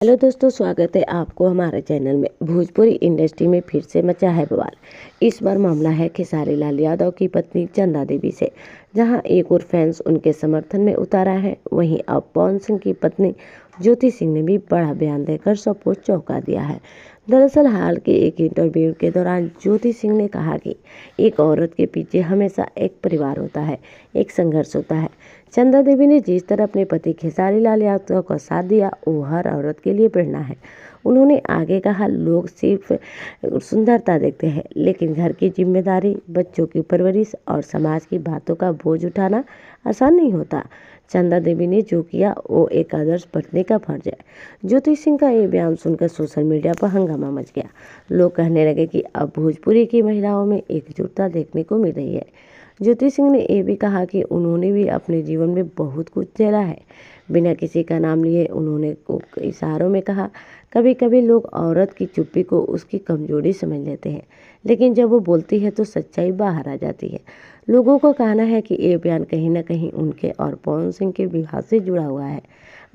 Hello दोस्तों, स्वागत है आपको हमारे चैनल में। भोजपुरी इंडस्ट्री में फिर से मचा है बवाल। इस बार मामला है खेसारी लाल यादव की पत्नी चंदा देवी से, जहां एक और फैंस उनके समर्थन में उतारा है। वहीं अब पवन सिंह की पत्नी ज्योति सिंह ने भी बड़ा बयान देकर सबको चौंका दिया है। दरअसल हाल के एक इंटरव्यू के दौरान ज्योति सिंह ने कहा कि एक औरत के पीछे हमेशा एक परिवार होता है, एक संघर्ष होता है। चंदा देवी ने जिस तरह अपने पति खेसारी लाल यादव का साथ दिया, वो हर औरत के लिए प्रेरणा है। उन्होंने आगे कहा, लोग सिर्फ सुंदरता देखते हैं, लेकिन घर की जिम्मेदारी, बच्चों की परवरिश और समाज की बातों का बोझ उठाना आसान नहीं होता। चंदा देवी ने जो किया वो एक आदर्श पत्नी का फर्ज है। ज्योति सिंह का ये बयान सुनकर सोशल मीडिया पर हंगामा मच गया। लोग कहने लगे कि अब भोजपुरी की महिलाओं में एकजुटता देखने को मिल रही है। ज्योति सिंह ने ये भी कहा कि उन्होंने भी अपने जीवन में बहुत कुछ झेला है। बिना किसी का नाम लिए उन्होंने इशारों में कहा, कभी कभी लोग औरत की चुप्पी को उसकी कमजोरी समझ लेते हैं, लेकिन जब वो बोलती है तो सच्चाई बाहर आ जाती है। लोगों का कहना है कि ये बयान कहीं न कहीं उनके और पवन सिंह के विवाह से जुड़ा हुआ है,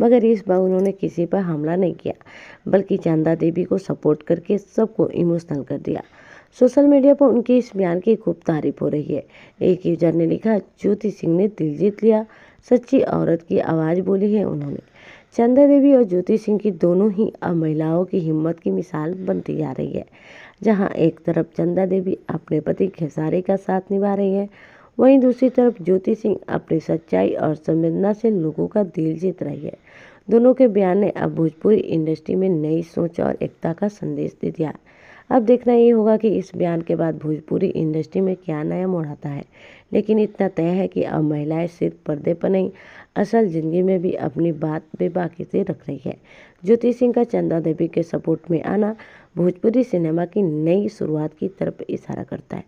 मगर इस बार उन्होंने किसी पर हमला नहीं किया, बल्कि चंदा देवी को सपोर्ट करके सबको इमोशनल कर दिया। सोशल मीडिया पर उनके इस बयान की खूब तारीफ हो रही है। एक यूजर ने लिखा, ज्योति सिंह ने दिल जीत लिया, सच्ची औरत की आवाज़ बोली है उन्होंने। चंदा देवी और ज्योति सिंह की दोनों ही अब महिलाओं की हिम्मत की मिसाल बनती जा रही है। जहां एक तरफ चंदा देवी अपने पति खेसारी का साथ निभा रही है, वहीं दूसरी तरफ ज्योति सिंह अपनी सच्चाई और संवेदना से लोगों का दिल जीत रही है। दोनों के बयान ने अब भोजपुरी इंडस्ट्री में नई सोच और एकता का संदेश दे दिया। अब देखना ये होगा कि इस बयान के बाद भोजपुरी इंडस्ट्री में क्या नया मोड़ आता है। लेकिन इतना तय है कि अब महिलाएं सिर्फ पर्दे पर नहीं, असल जिंदगी में भी अपनी बात बेबाकी से रख रही है। ज्योति सिंह का चंदा देवी के सपोर्ट में आना भोजपुरी सिनेमा की नई शुरुआत की तरफ इशारा करता है।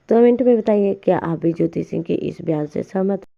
तो कमेंट में बताइए, क्या आप भी ज्योति सिंह के इस बयान से सहमत